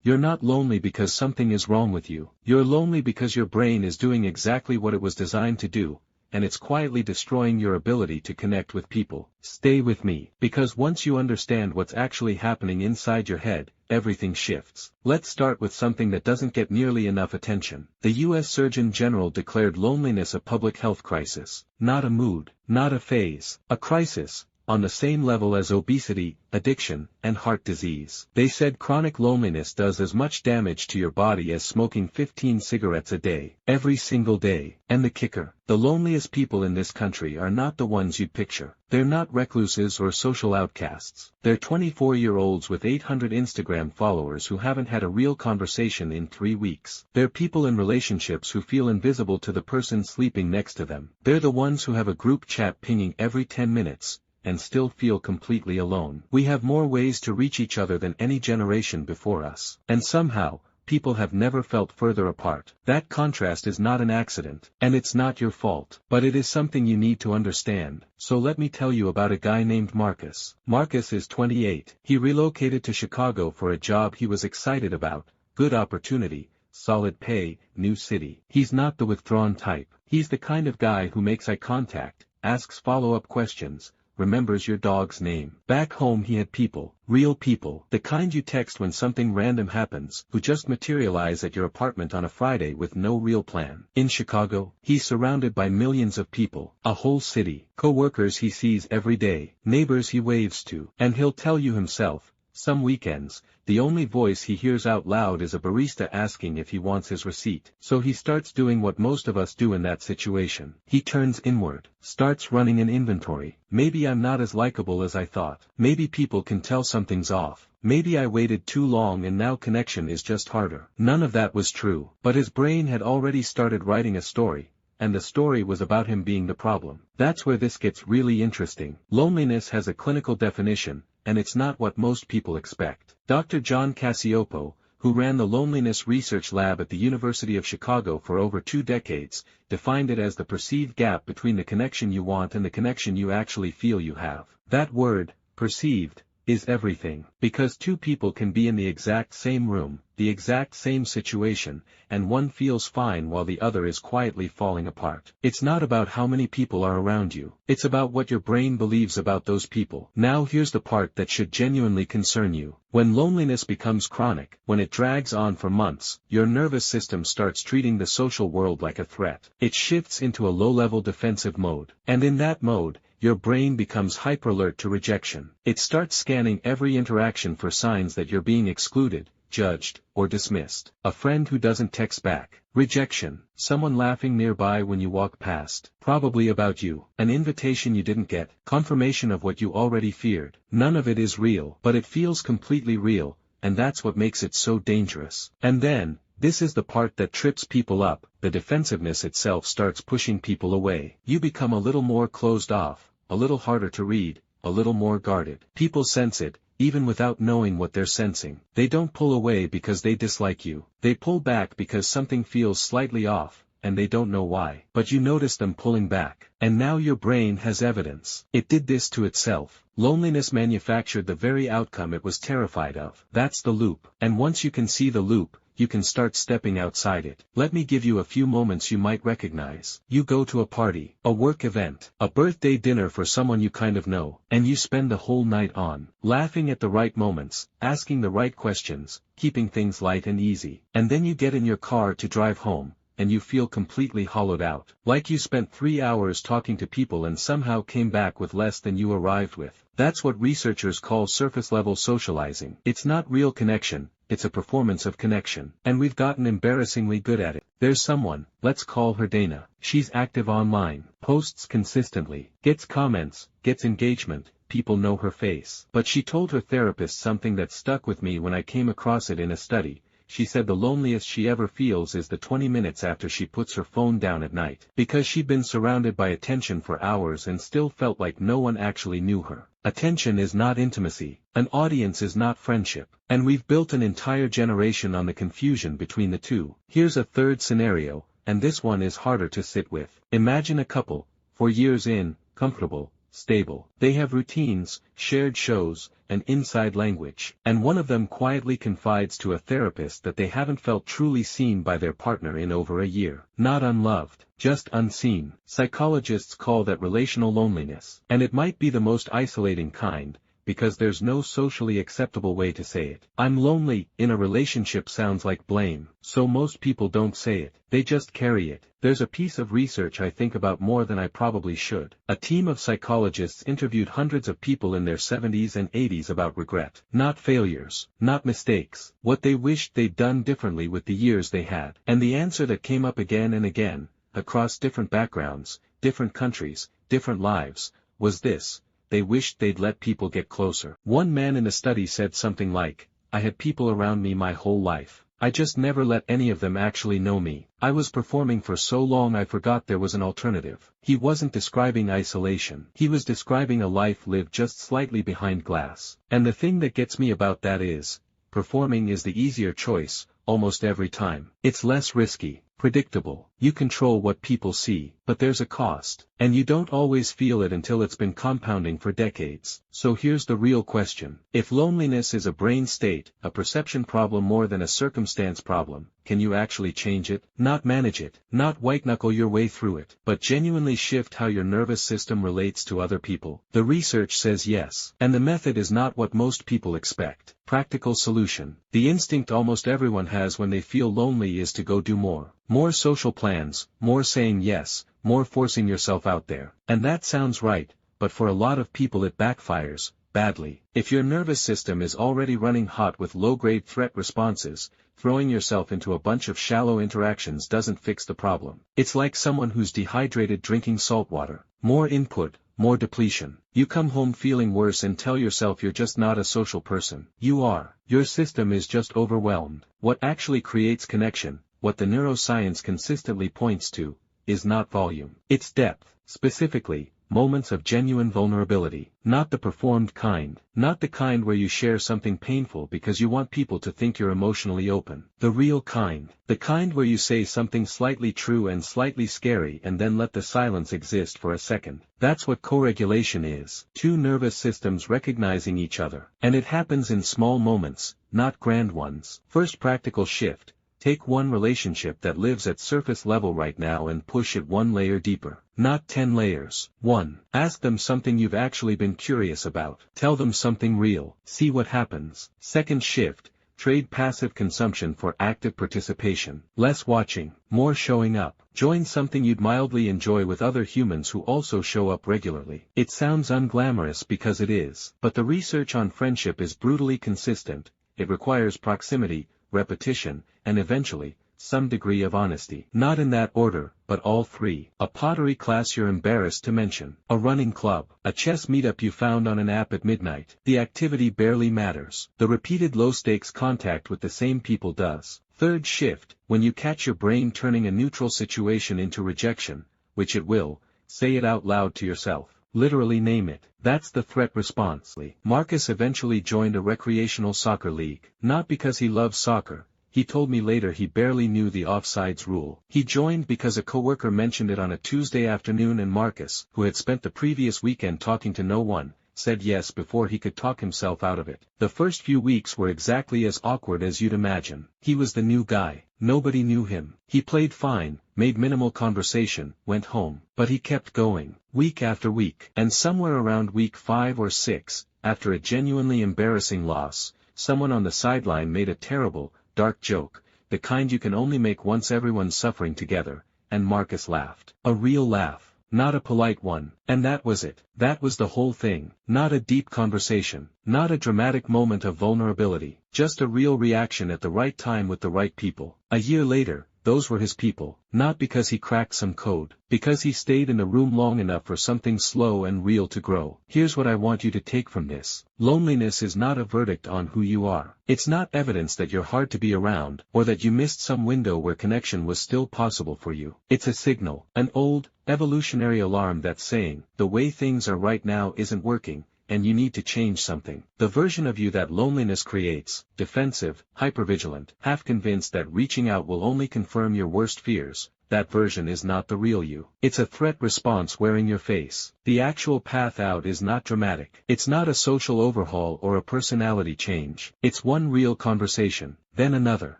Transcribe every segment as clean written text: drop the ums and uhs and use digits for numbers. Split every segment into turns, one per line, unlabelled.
You're not lonely because something is wrong with you. You're lonely because your brain is doing exactly what it was designed to do, and it's quietly destroying your ability to connect with people. Stay with me, because once you understand what's actually happening inside your head, everything shifts. Let's start with something that doesn't get nearly enough attention. The U.S. Surgeon General declared loneliness a public health crisis. Not a mood, not a phase, a crisis, on the same level as obesity, addiction, and heart disease. They said chronic loneliness does as much damage to your body as smoking 15 cigarettes a day, every single day. And the kicker, the loneliest people in this country are not the ones you'd picture. They're not recluses or social outcasts. They're 24-year-olds with 800 Instagram followers who haven't had a real conversation in 3 weeks. They're people in relationships who feel invisible to the person sleeping next to them. They're the ones who have a group chat pinging every 10 minutes, and still feel completely alone. We have more ways to reach each other than any generation before us. And somehow, people have never felt further apart. That contrast is not an accident, and it's not your fault. But it is something you need to understand. So let me tell you about a guy named Marcus. Marcus is 28. He relocated to Chicago for a job he was excited about, good opportunity, solid pay, new city. He's not the withdrawn type. He's the kind of guy who makes eye contact, asks follow-up questions, remembers your dog's name. Back home he had people, real people, the kind you text when something random happens, who just materialize at your apartment on a Friday with no real plan. In Chicago, he's surrounded by millions of people, a whole city, co-workers he sees every day, neighbors he waves to, and he'll tell you himself, some weekends, the only voice he hears out loud is a barista asking if he wants his receipt. So he starts doing what most of us do in that situation. He turns inward, starts running an inventory. Maybe I'm not as likable as I thought. Maybe people can tell something's off. Maybe I waited too long and now connection is just harder. None of that was true. But his brain had already started writing a story, and the story was about him being the problem. That's where this gets really interesting. Loneliness has a clinical definition, and it's not what most people expect. Dr. John Cacioppo, who ran the Loneliness Research Lab at the University of Chicago for over 2 decades, defined it as the perceived gap between the connection you want and the connection you actually feel you have. That word, perceived, is everything. Because 2 people can be in the exact same room, the exact same situation, and one feels fine while the other is quietly falling apart. It's not about how many people are around you. It's about what your brain believes about those people. Now here's the part that should genuinely concern you. When loneliness becomes chronic, when it drags on for months, your nervous system starts treating the social world like a threat. It shifts into a low-level defensive mode. And in that mode, your brain becomes hyper-alert to rejection. It starts scanning every interaction for signs that you're being excluded, judged, or dismissed. A friend who doesn't text back. Rejection. Someone laughing nearby when you walk past. Probably about you. An invitation you didn't get. Confirmation of what you already feared. None of it is real, but it feels completely real, and that's what makes it so dangerous. And then, this is the part that trips people up, the defensiveness itself starts pushing people away. You become a little more closed off, a little harder to read, a little more guarded. People sense it, even without knowing what they're sensing. They don't pull away because they dislike you. They pull back because something feels slightly off, and they don't know why. But you notice them pulling back. And now your brain has evidence. It did this to itself. Loneliness manufactured the very outcome it was terrified of. That's the loop. And once you can see the loop, you can start stepping outside it. Let me give you a few moments you might recognize. You go to a party, a work event, a birthday dinner for someone you kind of know, and you spend the whole night on, laughing at the right moments, asking the right questions, keeping things light and easy. And then you get in your car to drive home, and you feel completely hollowed out. Like you spent 3 hours talking to people and somehow came back with less than you arrived with. That's what researchers call surface-level socializing. It's not real connection, it's a performance of connection. And we've gotten embarrassingly good at it. There's someone, let's call her Dana. She's active online, posts consistently, gets comments, gets engagement, people know her face. But she told her therapist something that stuck with me when I came across it in a study. She said the loneliest she ever feels is the 20 minutes after she puts her phone down at night. Because she'd been surrounded by attention for hours and still felt like no one actually knew her. Attention is not intimacy. An audience is not friendship. And we've built an entire generation on the confusion between the two. Here's a third scenario, and this one is harder to sit with. Imagine a couple, 4 years in, comfortable, stable. They have routines, shared shows, and inside language. And one of them quietly confides to a therapist that they haven't felt truly seen by their partner in over a year. Not unloved, just unseen. Psychologists call that relational loneliness. And it might be the most isolating kind, because there's no socially acceptable way to say it. I'm lonely in a relationship sounds like blame, so most people don't say it, they just carry it. There's a piece of research I think about more than I probably should. A team of psychologists interviewed hundreds of people in their 70s and 80s about regret. Not failures, not mistakes, what they wished they'd done differently with the years they had. And the answer that came up again and again, across different backgrounds, different countries, different lives, was this: they wished they'd let people get closer. One man in a study said something like, "I had people around me my whole life. I just never let any of them actually know me. I was performing for so long I forgot there was an alternative." He wasn't describing isolation. He was describing a life lived just slightly behind glass. And the thing that gets me about that is, performing is the easier choice, almost every time. It's less risky, predictable. You control what people see, but there's a cost, and you don't always feel it until it's been compounding for decades. So here's the real question. If loneliness is a brain state, a perception problem more than a circumstance problem, can you actually change it? Not manage it, not white-knuckle your way through it, but genuinely shift how your nervous system relates to other people? The research says yes, and the method is not what most people expect. Practical solution. The instinct almost everyone has when they feel lonely is to go do more. More social plans, more saying yes, more forcing yourself out there. And that sounds right, but for a lot of people it backfires, badly. If your nervous system is already running hot with low-grade threat responses, throwing yourself into a bunch of shallow interactions doesn't fix the problem. It's like someone who's dehydrated drinking salt water. More input, more depletion. You come home feeling worse and tell yourself you're just not a social person. You are. Your system is just overwhelmed. What actually creates connection, what the neuroscience consistently points to, is not volume. It's depth. Specifically, moments of genuine vulnerability. Not the performed kind. Not the kind where you share something painful because you want people to think you're emotionally open. The real kind. The kind where you say something slightly true and slightly scary and then let the silence exist for a second. That's what co-regulation is. Two nervous systems recognizing each other. And it happens in small moments, not grand ones. First practical shift. Take one relationship that lives at surface level right now and push it one layer deeper. Not 10 layers. 1. Ask them something you've actually been curious about. Tell them something real. See what happens. Second shift. Trade passive consumption for active participation. Less watching, more showing up. Join something you'd mildly enjoy with other humans who also show up regularly. It sounds unglamorous because it is. But the research on friendship is brutally consistent. It requires proximity, repetition, and eventually, some degree of honesty. Not in that order, but all three. A pottery class you're embarrassed to mention. A running club. A chess meetup you found on an app at midnight. The activity barely matters. The repeated low-stakes contact with the same people does. Third shift, when you catch your brain turning a neutral situation into rejection, which it will, say it out loud to yourself. Literally name it. That's the threat response. Marcus eventually joined a recreational soccer league. Not because he loves soccer. He told me later he barely knew the offsides rule. He joined because a coworker mentioned it on a Tuesday afternoon and Marcus, who had spent the previous weekend talking to no one, said yes before he could talk himself out of it. The first few weeks were exactly as awkward as you'd imagine. He was the new guy. Nobody knew him. He played fine, made minimal conversation, went home. But he kept going, week after week. And somewhere around week 5 or 6, after a genuinely embarrassing loss, someone on the sideline made a terrible, dark joke, the kind you can only make once everyone's suffering together, and Marcus laughed. A real laugh, not a polite one. And that was it. That was the whole thing. Not a deep conversation, not a dramatic moment of vulnerability, just a real reaction at the right time with the right people. A year later, those were his people, not because he cracked some code, because he stayed in the room long enough for something slow and real to grow. Here's what I want you to take from this. Loneliness is not a verdict on who you are. It's not evidence that you're hard to be around, or that you missed some window where connection was still possible for you. It's a signal, an old, evolutionary alarm that's saying, the way things are right now isn't working, and you need to change something. The version of you that loneliness creates, defensive, hypervigilant, half convinced that reaching out will only confirm your worst fears, that version is not the real you. It's a threat response wearing your face. The actual path out is not dramatic. It's not a social overhaul or a personality change. It's one real conversation, then another,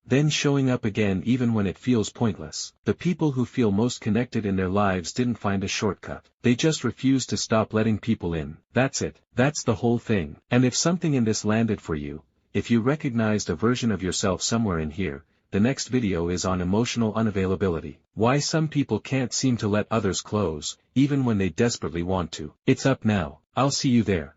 then showing up again even when it feels pointless. The people who feel most connected in their lives didn't find a shortcut. They just refused to stop letting people in. That's it. That's the whole thing. And if something in this landed for you, if you recognized a version of yourself somewhere in here, the next video is on emotional unavailability. Why some people can't seem to let others close, even when they desperately want to. It's up now. I'll see you there.